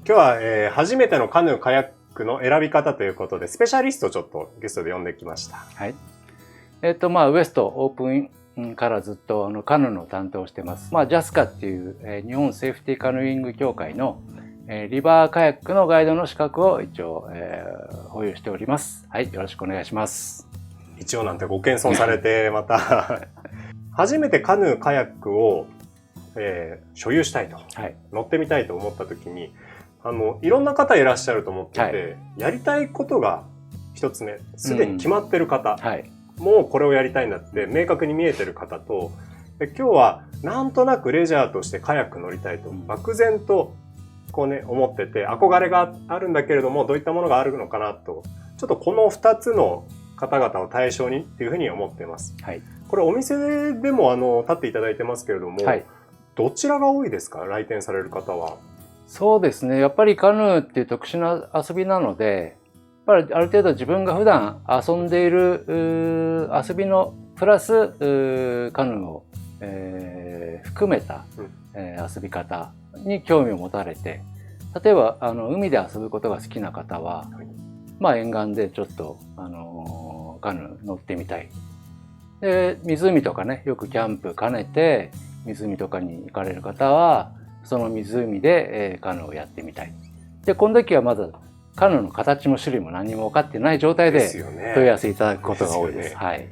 今日は、初めてのカヌーカヤックの選び方ということで、スペシャリストをちょっとゲストで呼んできました。はい。ウエストオープンからずっとカヌーの担当をしてます。JASCA っていう、日本セーフティーカヌーイング協会の、リバーカヤックのガイドの資格を一応、保有しております。はい、よろしくお願いします。一応なんてご謙遜されて、また初めてカヌーカヤックを、所有したいと、はい、乗ってみたいと思った時に、いろんな方いらっしゃると思ってて、はい、やりたいことが一つ目、すでに決まってる方、はい、もうこれをやりたいんだって明確に見えてる方と、今日はなんとなくレジャーとしてカヤック乗りたいと、漠然とこうね、思ってて、憧れがあるんだけれども、どういったものがあるのかなと、ちょっとこの2つの方々を対象にっていうふうに思っています。はい、これお店でも立っていただいてますけれども、はい、どちらが多いですか、来店される方は。そうですね。やっぱりカヌーっていう特殊な遊びなので、やっぱりある程度自分が普段遊んでいる遊びのプラスカヌーを、含めた、遊び方に興味を持たれて、例えば海で遊ぶことが好きな方は、沿岸でちょっとカヌー乗ってみたい。で、湖とかね、よくキャンプ兼ねて湖とかに行かれる方は、その湖で、カヌーをやってみたい。で、この時はまずカヌーの形も種類も何も分かってない状態で問い合わせいただくことが多いです。はい。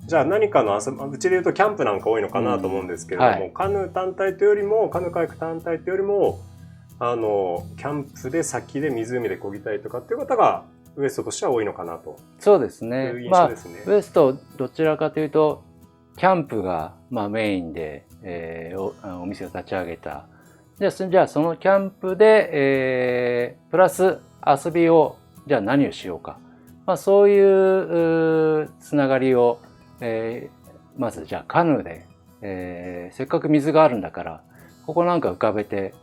じゃあ何かのうちで言うとキャンプなんか多いのかなと思うんですけれども、はい、カヌー単体というよりも、カヌーカヤック単体というよりも、キャンプで先で湖で漕ぎたいとかっていう方がウエストとしては多いのかなと。そうですね。ウエストどちらかというとキャンプがメインで、お店を立ち上げた。じゃあそのキャンプで、プラス遊びをじゃあ何をしようか。そういうつながりを、まずじゃあカヌーで、せっかく水があるんだからここなんか浮かべて、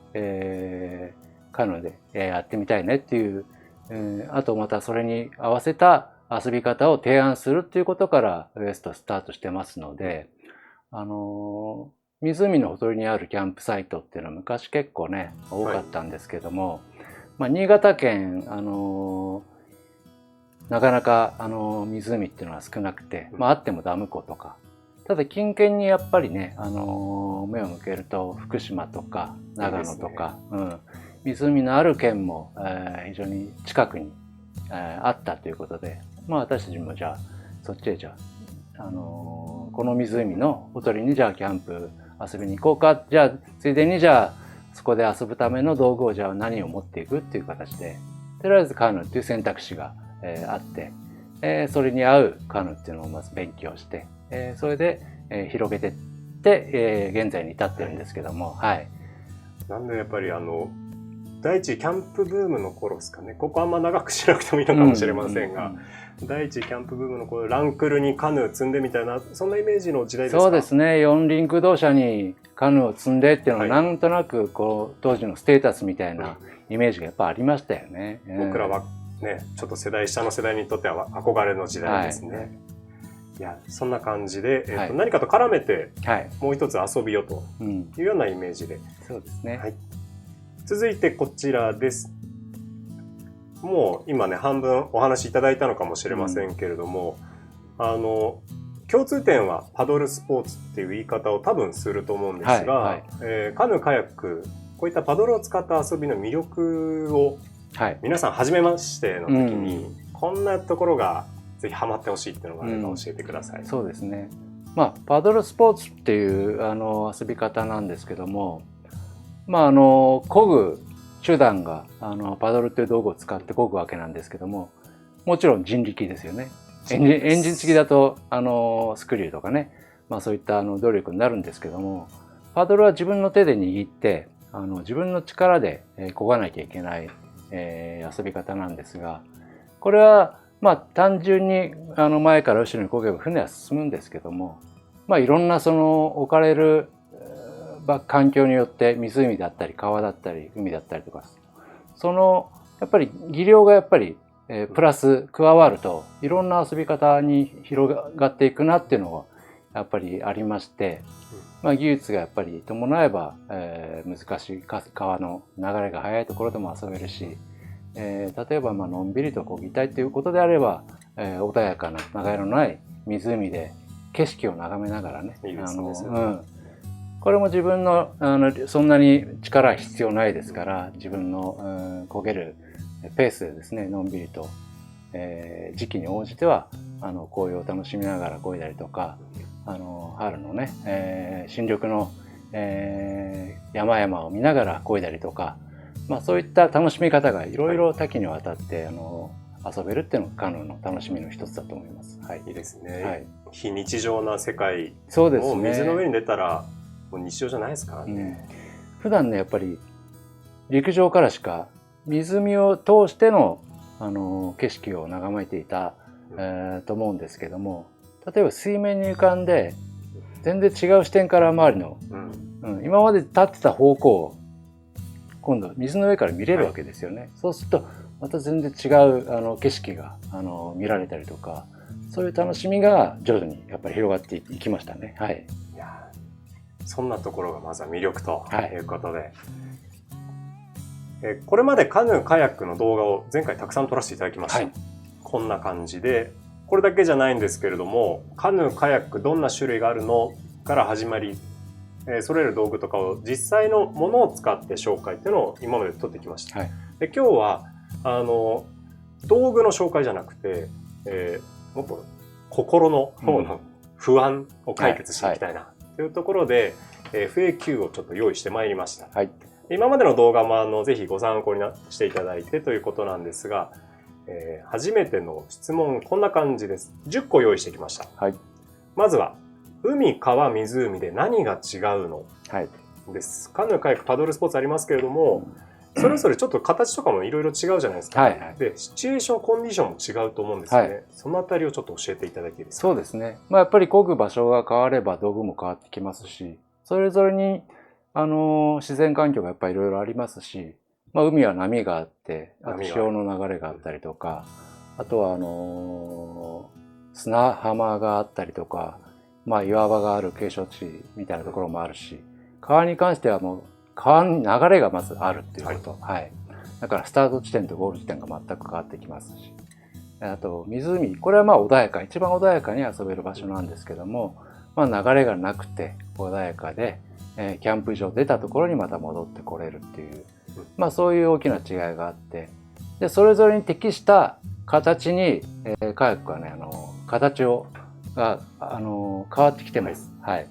カヌーで、やってみたいねっていう、あとまたそれに合わせた遊び方を提案するっていうことからウエストスタートしてますので、湖のほとりにあるキャンプサイトっていうのは昔結構ね多かったんですけども、新潟県なかなか湖っていうのは少なくて、あってもダム湖とか、ただ近県にやっぱりね、目を向けると福島とか長野とか、湖のある県も、非常に近くに、あったということで、私たちもじゃあそっちへじゃあ、この湖のほとりにじゃあキャンプ遊びに行こうか、じゃあついでにじゃあそこで遊ぶための道具をじゃあ何を持っていくっていう形で、とりあえずカヌーっていう選択肢が、あって、それに合うカヌーっていうのをまず勉強して、それで、広げていって、現在に至ってるんですけども、はい。なんでやっぱり第一キャンプブームの頃ですかね。ここあんま長くしなくてもいいのかもしれませんが、第一キャンプブームの頃、ランクルにカヌー積んでみたいな、そんなイメージの時代ですか？そうですね。四輪駆動車にカヌーを積んでっていうのは、なんとなく当時のステータスみたいなイメージがやっぱありましたよね。僕らはね、ちょっと下の世代にとっては憧れの時代ですね。いや、そんな感じで、何かと絡めて、もう一つ遊びをというようなイメージで。そうですね。はい、続いてこちらです。もう今ね、半分お話しいただいたのかもしれませんけれども、共通点はパドルスポーツっていう言い方を多分すると思うんですが、カヌーカヤック、こういったパドルを使った遊びの魅力を、皆さん初めましての時に、こんなところがぜひハマってほしいっていうのがあれば教えてください。そうですね。パドルスポーツっていう遊び方なんですけども、漕ぐ手段がパドルっていう道具を使って漕ぐわけなんですけども、もちろん人力ですよね。エンジン付きだとスクリューとかね、そういった動力になるんですけども、パドルは自分の手で握って自分の力で漕がなきゃいけない、遊び方なんですが、これは単純に前から後ろに漕げば船は進むんですけども、いろんなその置かれる環境によって、湖だったり川だったり海だったりとか、やっぱり技量がやっぱりプラス加わるといろんな遊び方に広がっていくなっていうのがやっぱりありまして、技術がやっぱり伴えば、難しい川の流れが速いところでも遊べるし、例えばのんびりと漕ぎたいということであれば、穏やかな流れのない湖で景色を眺めながらね、いいですね。これも自分のそんなに力は必要ないですから、自分の漕げるペースでですね、のんびりと、時期に応じては紅葉を楽しみながら漕いだりとか、春のね、新緑の、山々を見ながら漕いだりとか、そういった楽しみ方がいろいろ多岐にわたって遊べるっていうのがカヌーの楽しみの一つだと思います。はい、いいですね。はい、非日常な世界、そうですね。もう水の上に出たらもう日常じゃないですからね。普段ね、やっぱり陸上からしか湖を通しての景色を眺めていた、と思うんですけども、例えば水面に浮かんで全然違う視点から周りの、今まで立ってた方向を今度水の上から見れるわけですよね。はい、そうするとまた全然違う景色が見られたりとか、そういう楽しみが徐々にやっぱり広がっていきましたね。はい。いや、そんなところがまずは魅力ということで、これまでカヌーカヤックの動画を前回たくさん撮らせていただきました。はい、こんな感じで、これだけじゃないんですけれども、カヌーカヤックどんな種類があるのから始まり、揃える道具とかを実際のものを使って紹介っていうのを今まで撮ってきました。はい、で今日は道具の紹介じゃなくて、もっと心の方の不安を解決していきたいなというところで、FAQ をちょっと用意してまいりました。はい、今までの動画もぜひご参考にしていただいてということなんですが、初めての質問こんな感じです。10個用意してきました。はい、まずは海、川、湖で何が違うの、はい、です。カヌー、カヤック、パドルスポーツありますけれども、それぞれちょっと形とかもいろいろ違うじゃないですか。はいはい、で、シチュエーション、コンディションも違うと思うんですよね。はい、そのあたりをちょっと教えていただいていいですか。そうですね。やっぱり漕ぐ場所が変われば道具も変わってきますし、それぞれに自然環境がやっぱりいろいろありますし、海は波があって、あと潮の流れがあったりとか、あとは砂浜があったりとか、岩場がある景勝地みたいなところもあるし、川に関してはもう川に流れがまずあるっていうこと。はい。だからスタート地点とゴール地点が全く変わってきますし。あと湖、これは穏やか、一番穏やかに遊べる場所なんですけども、流れがなくて穏やかで、キャンプ場出たところにまた戻ってこれるっていう、そういう大きな違いがあって、で、それぞれに適した形に、カヤックはね、形が変わってきてます。はい。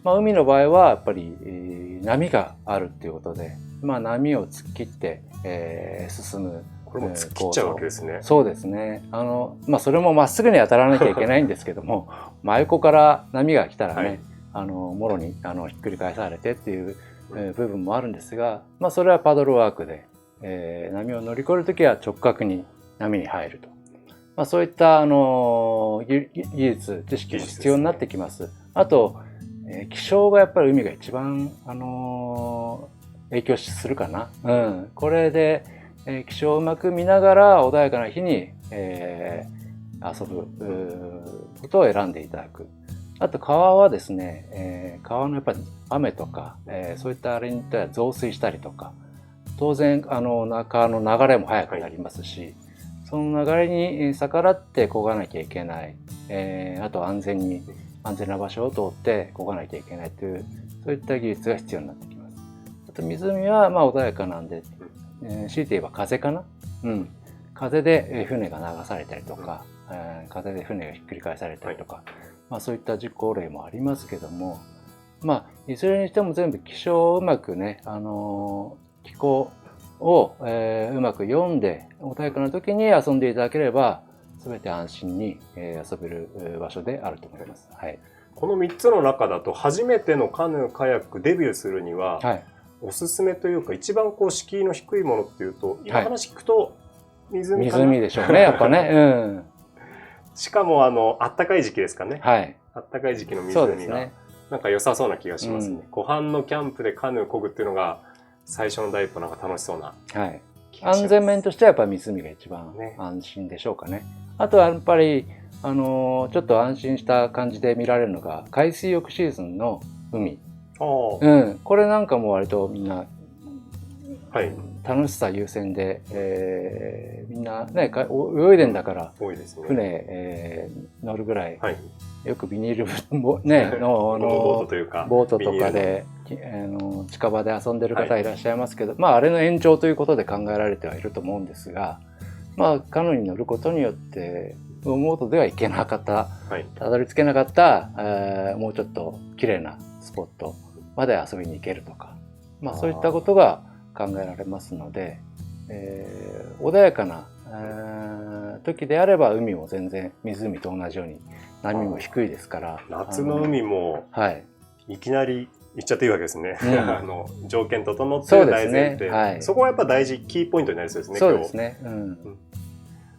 海の場合はやっぱり、波があるっていうことで、波を突っ切って、進む。これも突っ切っちゃうわけですね。そうですね。それもまっすぐに当たらなきゃいけないんですけども、真横から波が来たらね、はい、もろにひっくり返されてっていう、部分もあるんですが、それはパドルワークで、波を乗り越えるときは直角に波に入ると。そういった技術、知識も必要になってきます。あと、気象がやっぱり海が一番、影響するかな。これで、気象をうまく見ながら穏やかな日に、遊ぶことを選んでいただく。あと川はですね、川のやっぱり雨とか、そういったあれによっては増水したりとか、当然川の流れも速くなりますし、その流れに逆らって漕がなきゃいけない、あと安全な場所を通って漕がなきゃいけないという、そういった技術が必要になってきます。あと湖は穏やかなんで、強いて言えば風かな、風で船が流されたりとか、風で船がひっくり返されたりとか、そういった事故例もありますけども、いずれにしても全部気象をうまくね、気候を、うまく読んで穏やかな時に遊んでいただければ全て安心に、遊べる場所であると思います。はい、この3つの中だと初めてのカヌーカヤックデビューするには、はい、おすすめというか一番敷居の低いものっていうと、今話聞くと湖かな。湖でしょうね、やっぱね。しかもあったかい時期ですかね。はい、あったかい時期の湖が、なんか良さそうな気がしますね。湖畔のキャンプでカヌー漕ぐっていうのが最初の第一歩、なんか楽しそうな。はい。安全面としてはやっぱり湖が一番安心でしょうかね。あとはやっぱりちょっと安心した感じで見られるのが海水浴シーズンの海。これなんかも割とみんな楽しさ優先で、みんなね泳いでんだから多いですね。船、乗るぐらい、よくビニールねボートというかボートとかで近場で遊んでる方いらっしゃいますけど、あれの延長ということで考えられてはいると思うんですが、カヌーに乗ることによってボートでは行けなかった、たどり着けなかった、もうちょっと綺麗なスポットまで遊びに行けるとか、そういったことが考えられますので、穏やかな、時であれば海も全然湖と同じように波も低いですから、夏の海もいきなり行っちゃっていいわけですね。条件整ってる大前提、そこはやっぱ大事、キーポイントになりそうですね。そうですね。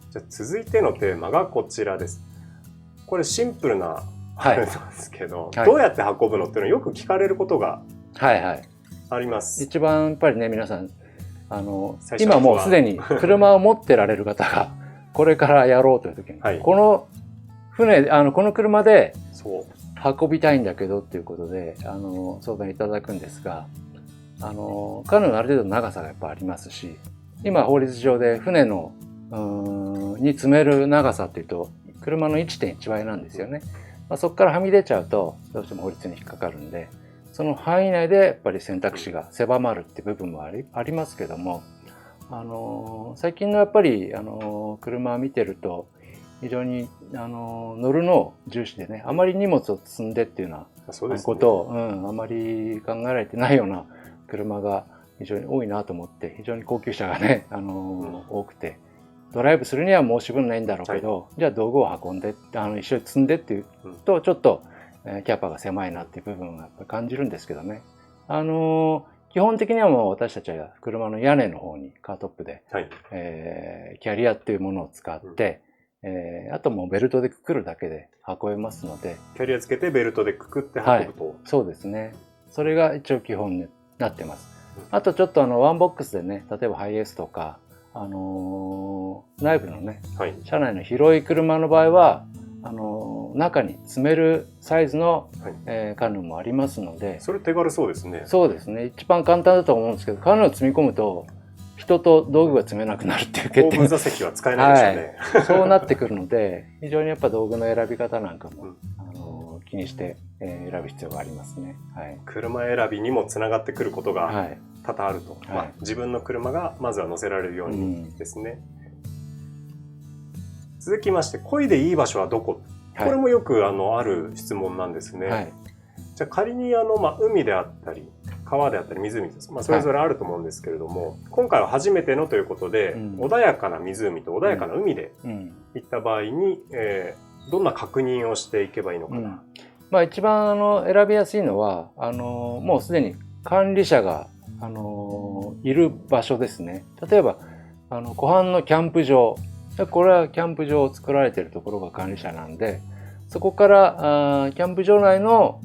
じゃあ続いてのテーマがこちらです。これシンプルなあれなんですけど、どうやって運ぶのっていうのをよく聞かれることがあります。一番やっぱりね、皆さん今もうすでに車を持ってられる方がこれからやろうという時に、この船この車で運びたいんだけどっていうことで相談いただくんですが、カヌーのある程度の長さがやっぱありますし、今法律上で船のに積める長さっていうと車の 1.1 倍なんですよね。そこからはみ出ちゃうとどうしても法律に引っかかるんで、その範囲内でやっぱり選択肢が狭まるって部分もありますけども、最近のやっぱり車を見てると非常に乗るのを重視でね、あまり荷物を積んでっていうようなことを、あまり考えられてないような車が非常に多いなと思って、非常に高級車がね多くて、ドライブするには申し分ないんだろうけど、じゃあ道具を運んで一緒に積んでっていうとちょっとキャパが狭いなっていう部分がやっぱ感じるんですけどね。基本的にはもう私たちは車の屋根の方にカートップで、キャリアっていうものを使って、あともうベルトでくくるだけで運べますので、キャリアつけてベルトでくくって運ぶと、そうですね。それが一応基本になってます。あとちょっとワンボックスでね、例えばハイエースとか内部のね、車内の広い車の場合は中に積めるサイズの、カヌーもありますので、それ手軽そうですね。そうですね。一番簡単だと思うんですけど、カヌーを積み込むと人と道具が積めなくなるっていう欠点が、後部座席は使えないでしょうね。そうなってくるので、非常にやっぱ道具の選び方なんかも、気にして、選ぶ必要がありますね。車選びにもつながってくることが多々あると、自分の車がまずは乗せられるようにですね。続きまして、漕いでいい場所はどこ？これもよくある質問なんですね。じゃあ仮に海であったり川であったり湖です、それぞれあると思うんですけれども、今回は初めてのということで、穏やかな湖と穏やかな海で行った場合に、どんな確認をしていけばいいのかな。一番選びやすいのはもうすでに管理者がいる場所ですね。例えば湖畔のキャンプ場、これはキャンプ場を作られているところが管理者なんで、そこからキャンプ場内の、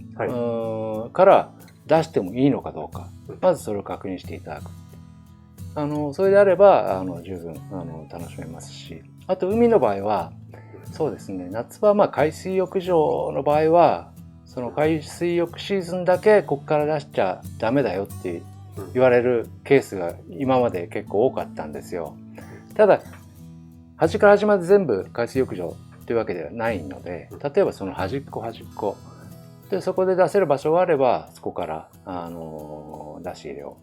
から出してもいいのかどうか、まずそれを確認していただく。それであれば十分楽しめますし、あと海の場合はそうですね、夏は海水浴場の場合はその海水浴シーズンだけここから出しちゃダメだよって言われるケースが今まで結構多かったんですよ。ただ端から端まで全部海水浴場というわけではないので、例えばその端っこでそこで出せる場所があればそこから出し入れを、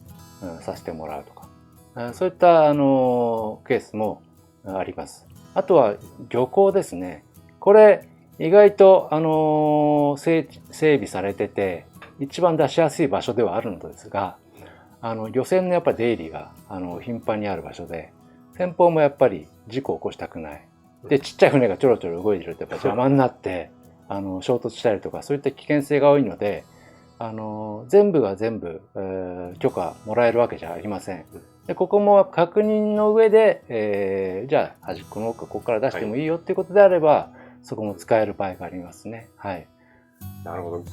させてもらうとか、そういったケースもあります。あとは漁港ですね。これ意外と整備されてて一番出しやすい場所ではあるのですが、漁船のやっぱり出入りが頻繁にある場所で、先方もやっぱり事故を起こしたくない。で、ちっちゃい船がちょろちょろ動いてるとやっぱ邪魔になって衝突したりとか、そういった危険性が多いので、全部が全部、許可もらえるわけじゃありません。でここも確認の上で、じゃあ端っこの奥ここから出してもいいよっていうことであれば、そこも使える場合がありますね。なるほど。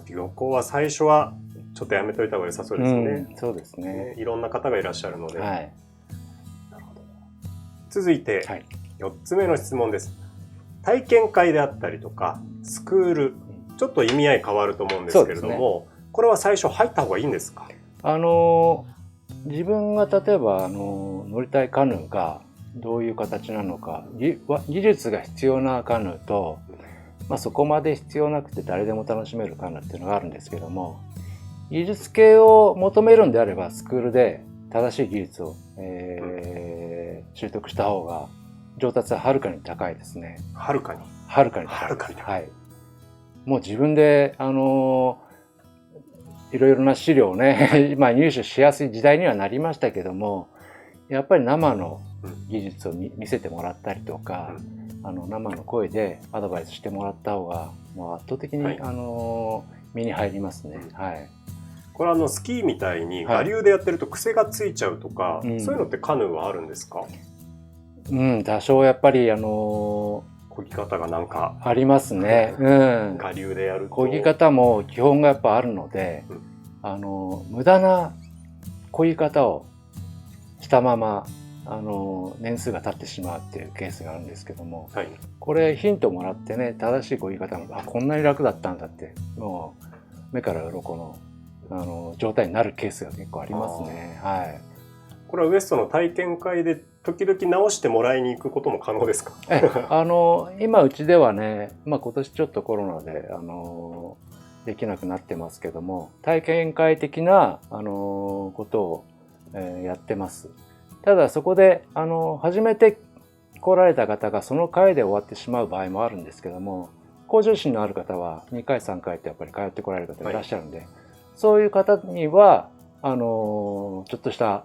旅行は最初はちょっとやめといた方が良さそうですね。そうですね。いろんな方がいらっしゃるので。なるほど。続いて4つ目の質問です。体験会であったりとかスクール、ちょっと意味合い変わると思うんですけれども、これは最初入った方がいいんですか？自分が例えば乗りたいカヌーがどういう形なのか、技術が必要なカヌーと、そこまで必要なくて誰でも楽しめるカヌーっていうのがあるんですけども、技術系を求めるんであればスクールで正しい技術を、習得した方が上達ははるかに高いですね。はるかに高い。はい。もう自分でいろいろな資料をね入手しやすい時代にはなりましたけども、やっぱり生の技術を見せてもらったりとか、生の声でアドバイスしてもらった方がもう圧倒的に、身に入りますね。はい。これスキーみたいに我流でやってると癖がついちゃうとか、そういうのってカヌーはあるんですか？多少やっぱり漕ぎ方がなんかありますね。我流でやると漕ぎ方も基本がやっぱあるので、無駄な漕ぎ方をしたまま年数が経ってしまうっていうケースがあるんですけども、これヒントもらってね、正しい漕ぎ方のこんなに楽だったんだってもう目から鱗の状態になるケースが結構ありますね。はい。これはウエストの体験会で時々直してもらいに行くことも可能ですか？今うちではね、今年ちょっとコロナでできなくなってますけども、体験会的なことを、やってます。ただそこで初めて来られた方がその回で終わってしまう場合もあるんですけども、向上心のある方は2回3回ってやっぱり通ってこられる方いらっしゃるんで、そういう方にはちょっとした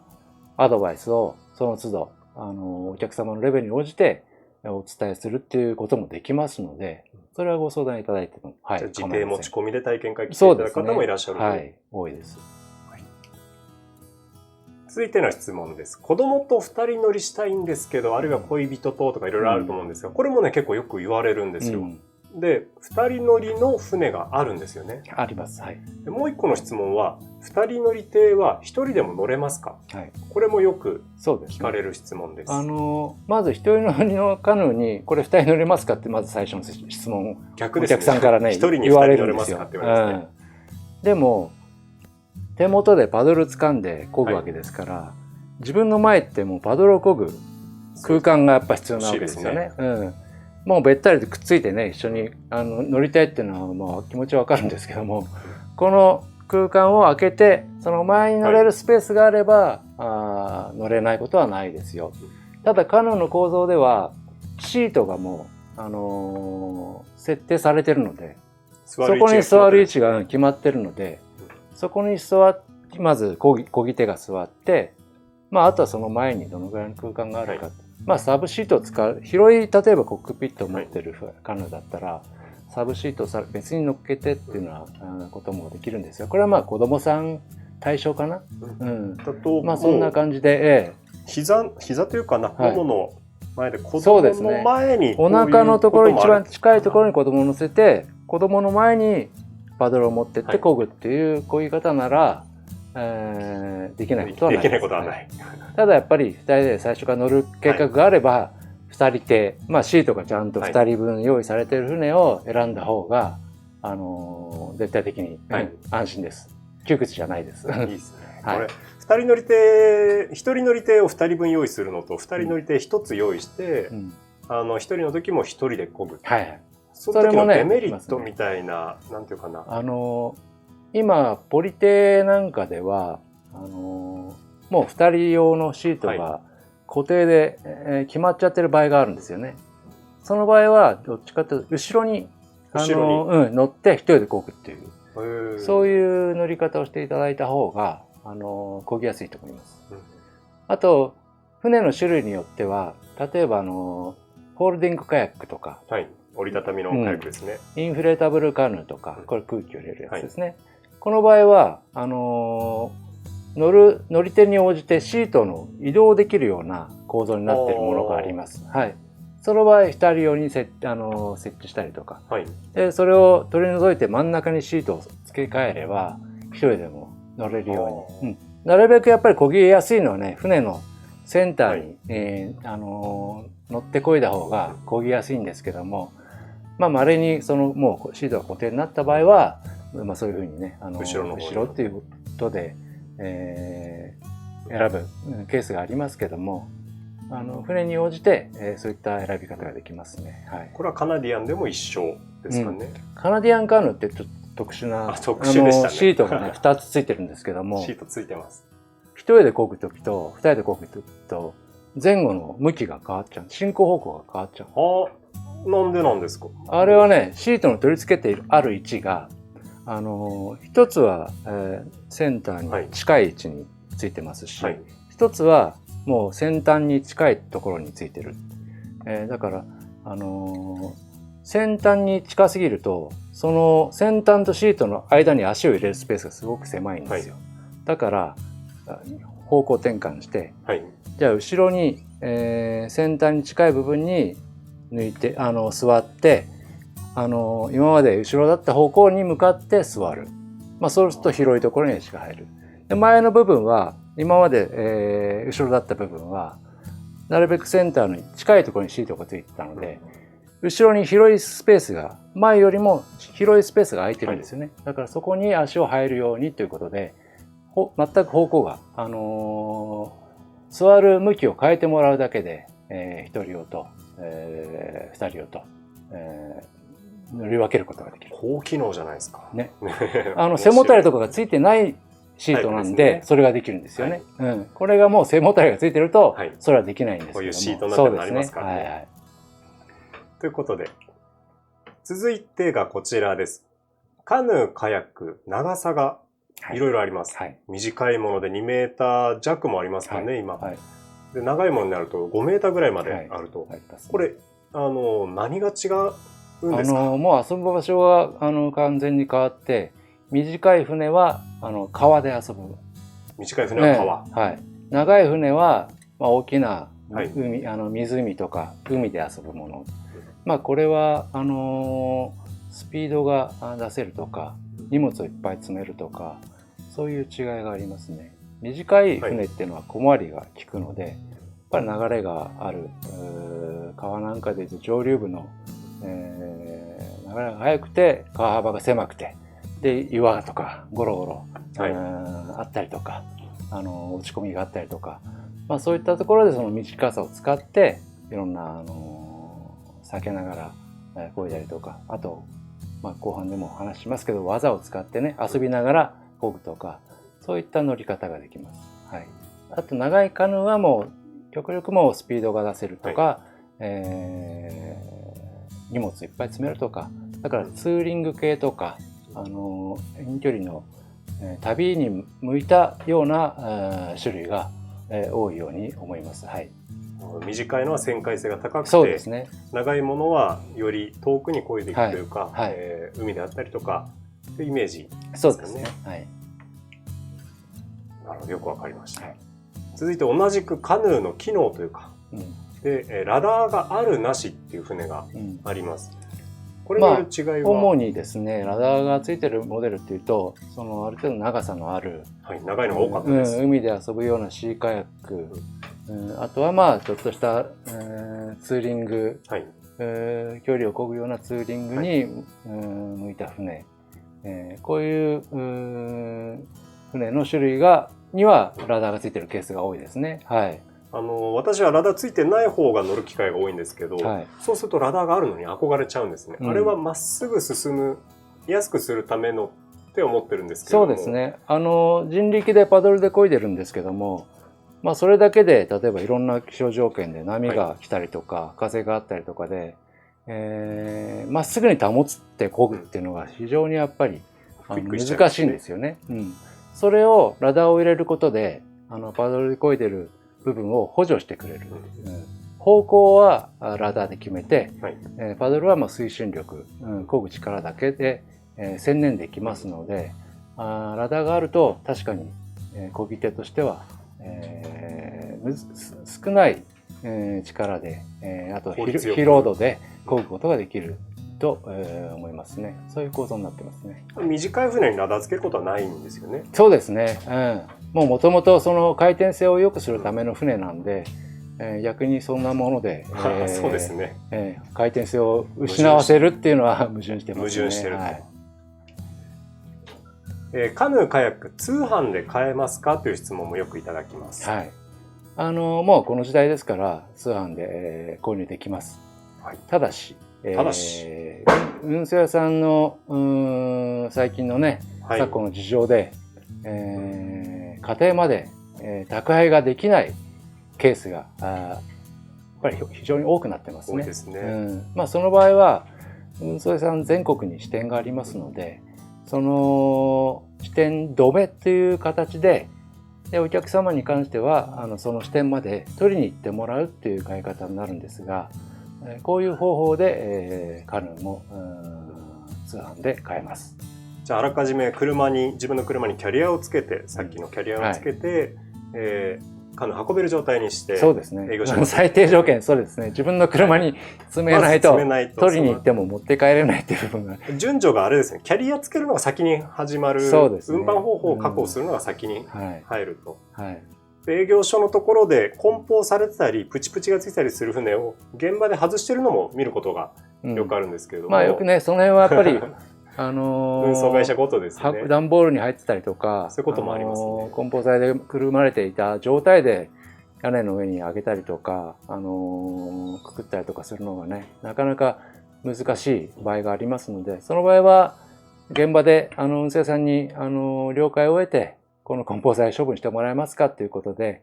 アドバイスをその都度お客様のレベルに応じてお伝えするっていうこともできますので、それはご相談いただいても、じゃあ自邸持ち込みで体験会来ていただく方もいらっしゃると。はい、多いです。続いての質問です。子供と2人乗りしたいんですけど、あるいは恋人ととかいろいろあると思うんですが、これもね結構よく言われるんですよ。で、2人乗りの船があるんですよね。あります。はい。でもう一個の質問は、2人乗り艇は1人でも乗れますか？はい。これもよく聞かれる質問です。まず1人乗りのカヌーにこれ2人乗れますかってまず最初の質問、逆ですね、お客さんからね1人に2人乗れますかって言われますね。でも手元でパドル掴んで漕ぐわけですから、自分の前ってもうパドルを漕ぐ空間がやっぱ必要なわけですよね。もうべったりとくっついてね、一緒に乗りたいっていうのはもう気持ちわかるんですけども、この空間を開けてその前に乗れるスペースがあれば、乗れないことはないですよ。ただカヌーの構造ではシートがもう、設定されてるので、そこに座る位置が決まってるので、そこにまず漕ぎ手が座って、あとはその前にどのぐらいの空間があるか。サブシートを使う、広い例えばコックピットを持ってるカヌーだったら、サブシートを別に乗っけてっていうのはこともできるんですよ。これは子供さん対象かな。そんな感じで、膝というかな、ももの前で子供の前にお腹のところ一番近いところに子供を乗せて、子供の前にパドルを持ってって漕ぐっていう漕ぎ方なら、できないことはないです。ただやっぱり2人で最初から乗る計画があれば、2人手、シートがちゃんと2人分用意されている船を選んだ方が、絶対的に、安心です。窮屈じゃないです。いいですね。これ2人乗り手、1人乗り手を2人分用意するのと、2人乗り手1つ用意して、1人の時も1人で漕ぐ。その時のデメリットみたいな、なんていうかな。今ポリ艇なんかではもう2人用のシートが固定で、決まっちゃってる場合があるんですよね。その場合はどっちかというと後ろに乗って1人で漕ぐっていう、そういう乗り方をしていただいた方が漕ぎやすいと思います。あと船の種類によっては、例えばホールディングカヤックとか、折りたたみのカヤックですね。インフレータブルカヌーとか、これ空気を入れるやつですね。この場合は乗り手に応じてシートの移動できるような構造になっているものがあります。その場合2人用に設置したりとか、でそれを取り除いて真ん中にシートを付け替えれば1人でも乗れるように、なるべくやっぱり漕ぎやすいのはね、船のセンターに、乗って漕いだ方が漕ぎやすいんですけども、稀にもうシートが固定になった場合はそういうふうにね後ろっていうことで、選ぶケースがありますけども、船に応じて、そういった選び方ができますね。はい、これはカナディアンでも一緒ですかね。カナディアンカヌーってちょっと特殊な特殊でしたね。シートがね2つついてるんですけども、シートついてます。1人で漕ぐときと2人で漕ぐときと前後の向きが変わっちゃう、進行方向が変わっちゃう。なんでなんですか？あれはね、シートの取り付けてある位置が一つは、センターに近い位置についてますし、一つはもう先端に近いところについてる。だから、先端に近すぎるとその先端とシートの間に足を入れるスペースがすごく狭いんですよ。だから方向転換して、じゃあ後ろに、先端に近い部分に抜いて座って、今まで後ろだった方向に向かって座る。そうすると広いところに足が入る。で前の部分は今まで、後ろだった部分はなるべくセンターに近いところにシートがついてたので、後ろに広いスペースが前よりも広いスペースが空いてるんですよね。だからそこに足を入るようにということで全く方向が、座る向きを変えてもらうだけで、1人用と、2人用と、乗り分けることができる。高機能じゃないですか。ね。背もたれとかがついてないシートなんで、それができるんですよね。これがもう背もたれがついてると、それはできないんですけども。こういうシートになってもありますからね。ということで、続いてがこちらです。カヌー、カヤック、長さがいろいろあります。短いもので2メーター弱もありますからね、今。で長いものになると5メーターぐらいまであると。これ、何が違うんですか？もう遊ぶ場所は完全に変わって、短い船は川で遊ぶ。短い船は川。はい。長い船は大きな海、湖とか海で遊ぶもの。これはスピードが出せるとか、荷物をいっぱい積めるとか、そういう違いがありますね。短い船っていうのは小回りが利くので、やっぱり流れがある川なんかでいうと上流部の、流れが速くて川幅が狭くて、で岩とかゴロゴロ、あったりとか、落ち込みがあったりとか、そういったところでその短さを使っていろんな避けながら漕いだりとか、あと、後半でもお話ししますけど技を使ってね遊びながら漕ぐとか、そういった乗り方ができます。あと長いカヌーはもう極力もうスピードが出せるとか、荷物いっぱい積めるとか、だからツーリング系とか遠距離の旅に向いたような種類が多いように思います。短いのは旋回性が高くて、そうですね、長いものはより遠くに漕いでいくというか、海であったりとかというイメージですかね。そうですね。なるほど、よくわかりました。続いて同じくカヌーの機能というか、でラダーがあるなしっていう船があります。これによる違いは、主にですね、ラダーがついてるモデルっていうと、ある程度長さのある、長いのが多かったです。海で遊ぶようなシーカヤック、あとはちょっとした、ツーリング、距離を漕ぐようなツーリングに、向いた船、こういう船の種類にはラダーがついてるケースが多いですね。私はラダーついてない方が乗る機会が多いんですけど、そうするとラダーがあるのに憧れちゃうんですね。あれはまっすぐ進む安くするためのって思ってるんですけども。そうですね。人力でパドルで漕いでるんですけども、それだけで例えばいろんな気象条件で波が来たりとか、風があったりとかで、まっすぐに保つって漕ぐっていうのが非常にやっぱり難しいんですよね。それをラダーを入れることでパドルで漕いでる部分を補助してくれる。方向はラダーで決めて、パドルは推進力、漕ぐ力だけで専念できますので、ラダーがあると確かに漕ぎ手としては少ない力で、あと疲労度で漕ぐことができると思いますね。そういう構造になってますね。短い船にラダーつけることはないんですよね。そうですね。もともとその回転性を良くするための船なんで、逆にそんなもので、そうですね。回転性を失わせるっていうのは矛盾してますね。矛盾してると。カヌーカヤック通販で買えますかという質問もよくいただきます。はい。もうこの時代ですから通販で、購入できます。はい、ただし、運送屋さんの最近のね、昨今の事情で、家庭まで、宅配ができないケースがやっぱり非常に多くなってますね。多いですね。その場合は運送屋さん全国に支店がありますので、その支店止めという形で、お客様に関してはその支店まで取りに行ってもらうっていう買い方になるんですが、こういう方法で、カヌーも通販で買えます。じゃああらかじめ自分の車にキャリアをつけて、さっきのキャリアをつけて、カヌー運べる状態にして、そうですね。最低条件、そうですね。自分の車に積めないと、取りに行っても持って帰れないっていう部分が。順序があれですね。キャリアつけるのが先に始まる。そうですね。運搬方法を確保するのが先に入ると。はい。営業所のところで梱包されてたり、プチプチがついたりする船を現場で外してるのも見ることがよくあるんですけれども。よくね、その辺はやっぱり、運送会社ごとですね。段ボールに入ってたりとか、そういうこともありますね。梱包材でくるまれていた状態で屋根の上に上げたりとか、くくったりとかするのがね、なかなか難しい場合がありますので、その場合は現場で運送屋さんに了解を得て、この梱包材処分してもらえますかということで、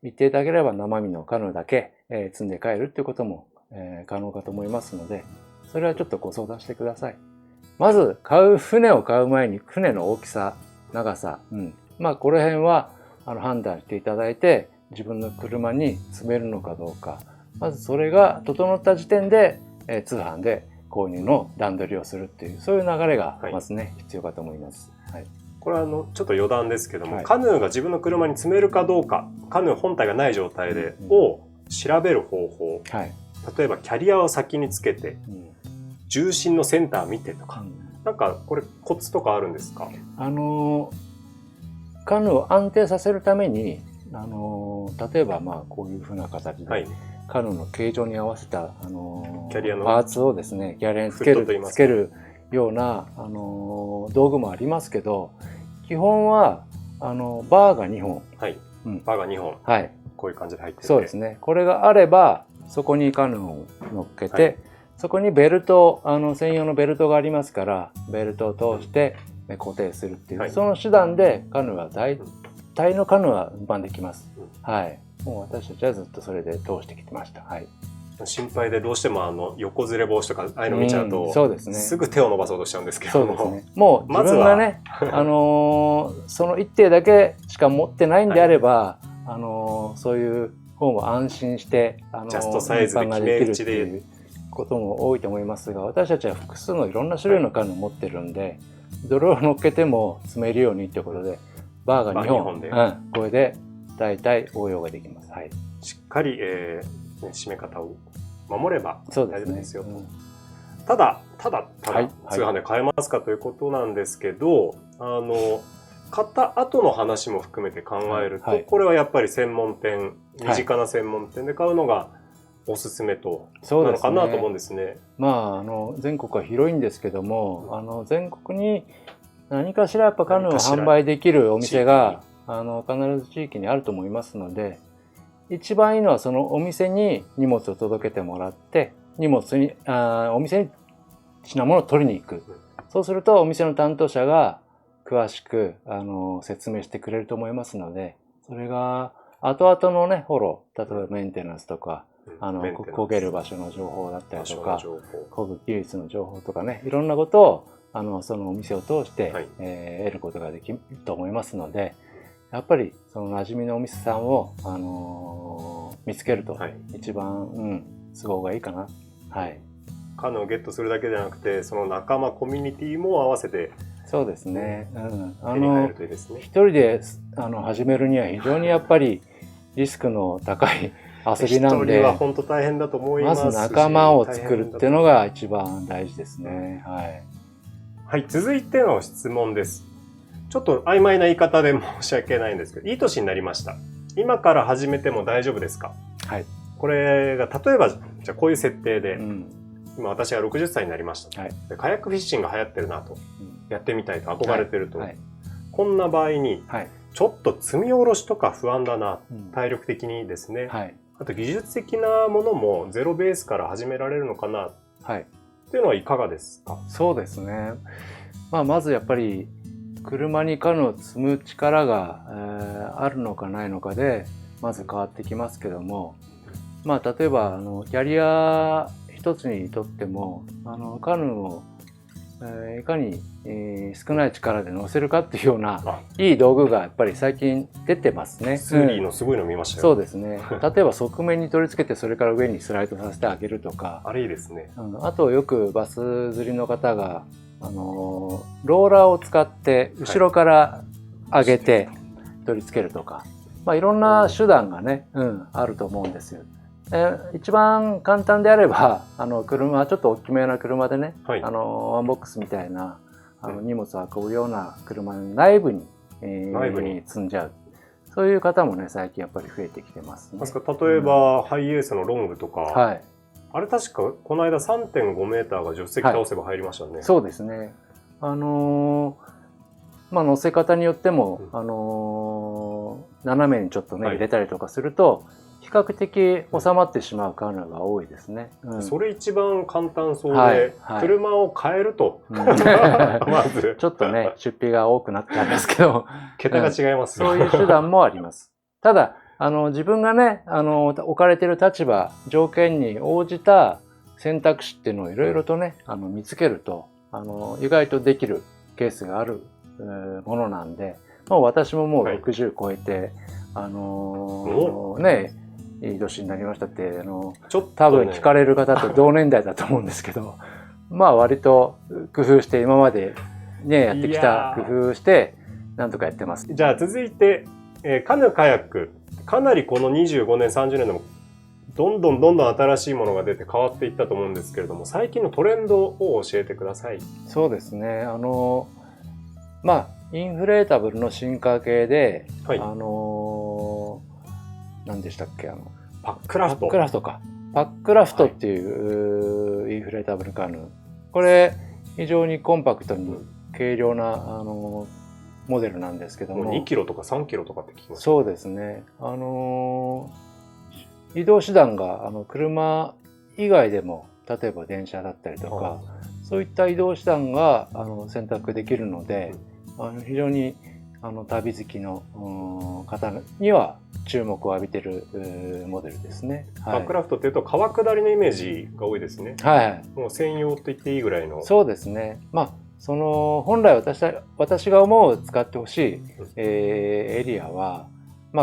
言っていただければ生身のカヌーだけ積んで帰るということも可能かと思いますので、それはちょっとご相談してください。まず船を買う前に船の大きさ、長さ、この辺は判断していただいて、自分の車に積めるのかどうか、まずそれが整った時点で通販で購入の段取りをするっていう、そういう流れがまずね、必要かと思います。はい、これはちょっと余談ですけども、カヌーが自分の車に積めるかどうか、カヌー本体がない状態でを調べる方法、例えばキャリアを先につけて、重心のセンター見てとか、なんかこれコツとかあるんですか？カヌーを安定させるために例えばこういうふうな形で、カヌーの形状に合わせたキャリアのパーツをですね、キャリアにつけるような道具もありますけど、基本はバーが2本、バーが2本、こういう感じで入ってて、そうですね。これがあればそこにカヌーを乗っけて、そこにベルト、専用のベルトがありますから、ベルトを通して固定するっていう、その手段でカヌーは大体のカヌーは運搬できます。もう私たちはずっとそれで通してきてました。心配でどうしても横ずれ防止とかああいうの見ちゃうと、そうですね、すぐ手を伸ばそうとしちゃうんですけども、そうですね、もう自分がねその一定だけしか持ってないんであれば、そういう方も安心してジャストサイズで決め打ちでことも多いと思いますが、私たちは複数のいろんな種類のカヌーを持ってるんで、どれを乗っけても積めるようにということで、バーが2本で、これで大体応用ができます。しっかり、締め方を守れば大丈夫ですよと。ただ通販で買えますかということなんですけど、買った後の話も含めて考えると、これはやっぱり専門店、身近な専門店で買うのがおすすめとなのかなと思うんですね。全国は広いんですけども、全国に何かしらやっぱカヌーを販売できるお店が必ず地域にあると思いますので、一番いいのはそのお店に荷物を届けてもらって、お店に品物を取りに行く。そうするとお店の担当者が詳しく説明してくれると思いますので、それが後々のねフォロー、例えばメンテナンスとか焦げる場所の情報だったりとか、漕ぐ技術の情報とかね、いろんなことをそのお店を通して、得ることができると思いますので、やっぱりその馴染みのお店さんを、見つけると一番、都合がいいかな。カヌーをゲットするだけじゃなくて、その仲間コミュニティも合わせて、そうですね。手に入るといいですね。一人で始めるには非常にやっぱりリスクの高い遊びなんで、一人は本当大変だと思いますし、まず仲間を作るっていうのが一番大事ですね。続いての質問です。ちょっと曖昧な言い方で申し訳ないんですけど、いい年になりました。今から始めても大丈夫ですか？これが例えばじゃあこういう設定で、今私は60歳になりました。カヤックフィッシングが流行ってるなと、やってみたいと憧れてると。こんな場合に、はい、ちょっと積み下ろしとか不安だな、うん、体力的にですね、はい、あと技術的なものもゼロベースから始められるのかなはい、っていうのはいかがですか？そうですね。まずやっぱり車にカヌーを積む力が、あるのかないのかでまず変わってきますけども、例えばキャリア一つにとってもカヌーを、いかに、少ない力で乗せるかっていうようないい道具がやっぱり最近出てますね。スーリーのすごいの見ましたよ。そうですね。例えば側面に取り付けてそれから上にスライドさせてあげるとか、あれいいですね。あとよくバス釣りの方がローラーを使って後ろから上げて取り付けるとか、いろんな手段がね、あると思うんですよ。一番簡単であれば車、ちょっと大きめな車でね、ワンボックスみたいな荷物を運ぶような車の内部に、積んじゃう、そういう方もね最近やっぱり増えてきてますね。例えば、ハイエースのロングとか、はい、あれ確かこの間 3.5 メーターが助手席倒せば入りましたね。はい、そうですね。乗せ方によっても、斜めにちょっとね、入れたりとかすると比較的収まってしまうカヌーが多いですね。それ一番簡単そうで、車を変えると、まずちょっとね出費が多くなっちゃうんですけど桁が違いますよ。そういう手段もあります。ただ自分がね置かれている立場条件に応じた選択肢っていうのをいろいろとね見つけると意外とできるケースがあるものなんで、私ももう60超えて、いい年になりましたって多分聞かれる方と同年代だと思うんですけど割と工夫して今までねやってきた工夫してなんとかやってます。じゃあ続いて、カヌーカヤックかなりこの25年30年でもどんどん新しいものが出て変わっていったと思うんですけれども、最近のトレンドを教えてください。そうですね。インフレータブルの進化系で、はい、何でしたっけパックラフト。パックラフトか。パックラフトっていう、はい、インフレータブルカヌー。これ非常にコンパクトに軽量なモデルなんですけども。2キロとか3キロとかって聞きます。そうですね。移動手段が車以外でも例えば電車だったりとか、そういった移動手段が選択できるので、非常に旅好きの方には注目を浴びているモデルですね。パックラフトっていうと川下りのイメージが多いですね。はい。もう専用と言っていいぐらいの。そうですね。本来私が思う使ってほしい、エリアは、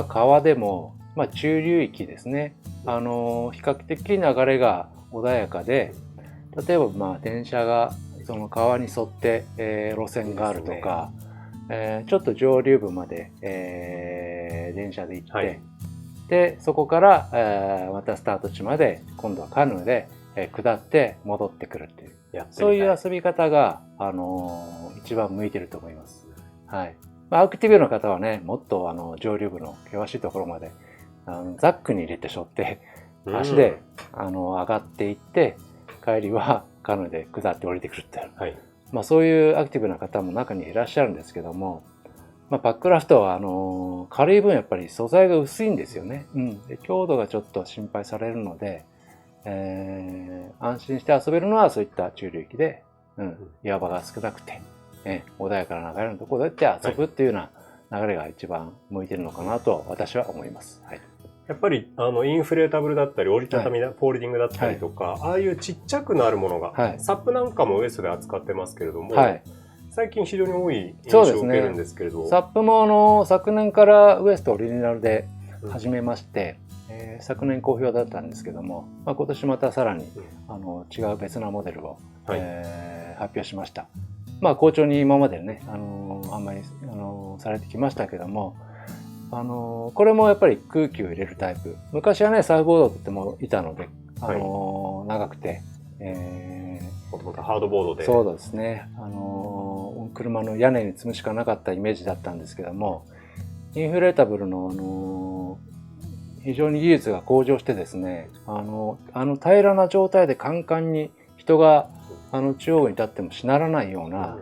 川でも、中流域ですね。比較的流れが穏やかで、例えば電車がその川に沿って、路線があるとか、ちょっと上流部まで、電車で行って、はい、でそこから、またスタート地まで今度はカヌーで、下って戻ってくるっていう、そういう遊び方が、一番向いてると思います。はい。アクティブな方はね、もっと上流部の険しいところまでザックに入れて背負って足で上がっていって、帰りはカヌーで下って降りてくるっていう、はい、そういうアクティブな方も中にいらっしゃるんですけども、パックラフトは軽い分やっぱり素材が薄いんですよね。で強度がちょっと心配されるので、安心して遊べるのはそういった中流域で、岩場が少なくて、穏やかな流れのところで遊ぶっていうような流れが一番向いてるのかなと私は思います。はい、やっぱりインフレータブルだったり折りたたみフォールディングだったりとか、ああいうちっちゃくなるものが、サップなんかもウエストで扱ってますけれども、最近非常に多い印象を受けるんですけれど、サップも昨年からウエストオリジナルで始めまして、昨年好評だったんですけども、今年またさらに違う別なモデルを、発表しました。好調に今までねあんまりされてきましたけども、これもやっぱり空気を入れるタイプ。昔はねサーフボードって言ってもいたので、長くて、もともとハードボードで、そうですね、車の屋根に積むしかなかったイメージだったんですけども、インフレータブルの非常に技術が向上してですね、平らな状態でカンカンに人が中央に立ってもしならないような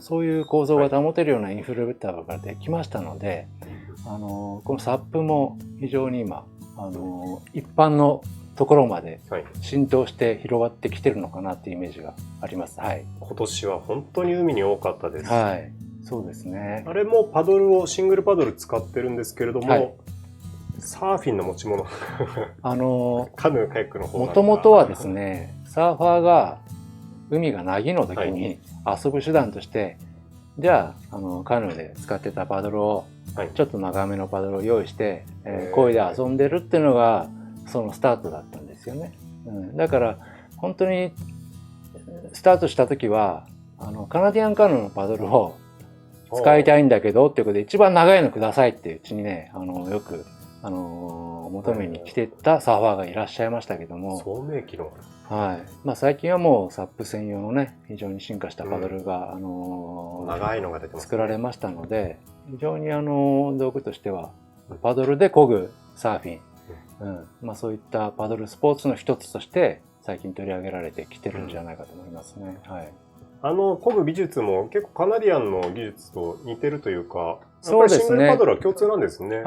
そういう構造が保てるようなインフレーターができましたので、このサップも非常に今一般のところまで浸透して広がってきてるのかなっていうイメージがあります。はい。今年は本当に海に多かったです。はい。そうですね。あれもパドルをシングルパドル使ってるんですけれども、はい、サーフィンの持ち物カヌーカヤックの方もともとはですね、サーファーが海が凪の時に遊ぶ手段として、はい、じゃあカヌーで使ってたパドルを、はい、ちょっと長めのパドルを用意して、漕いで遊んでるっていうのがそのスタートだったんですよね。だから本当にスタートした時はカナディアンカヌーのパドルを使いたいんだけどっていうことで一番長いのくださいってうちにねよく求めに来てたサーファーがいらっしゃいましたけども、聡明機能、はい、最近はもうサップ専用のね非常に進化したパドルが、長いのが出てますね、作られましたので、非常に道具としてはパドルで漕ぐサーフィン、そういったパドルスポーツの一つとして最近取り上げられてきてるんじゃないかと思いますね。はい。漕ぐ技術も結構カナディアンの技術と似てるというか、そうですね。シングルパドルは共通なんですね。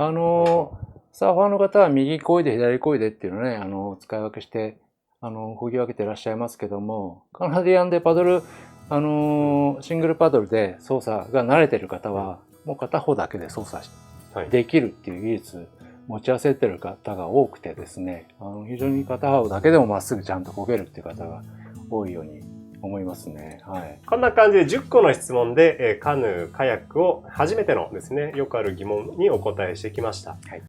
サーファーの方は右漕いで左漕いでっていうのね、使い分けして、漕ぎ分けていらっしゃいますけども、カナディアンでパドル、シングルパドルで操作が慣れてる方は、もう片方だけで操作できるっていう技術、持ち合わせてる方が多くてですね、非常に片方だけでもまっすぐちゃんと漕げるっていう方が多いように思いますね。はい。こんな感じで10個の質問で、カヌー、カヤックを初めてのですね、よくある疑問にお答えしてきました。はい。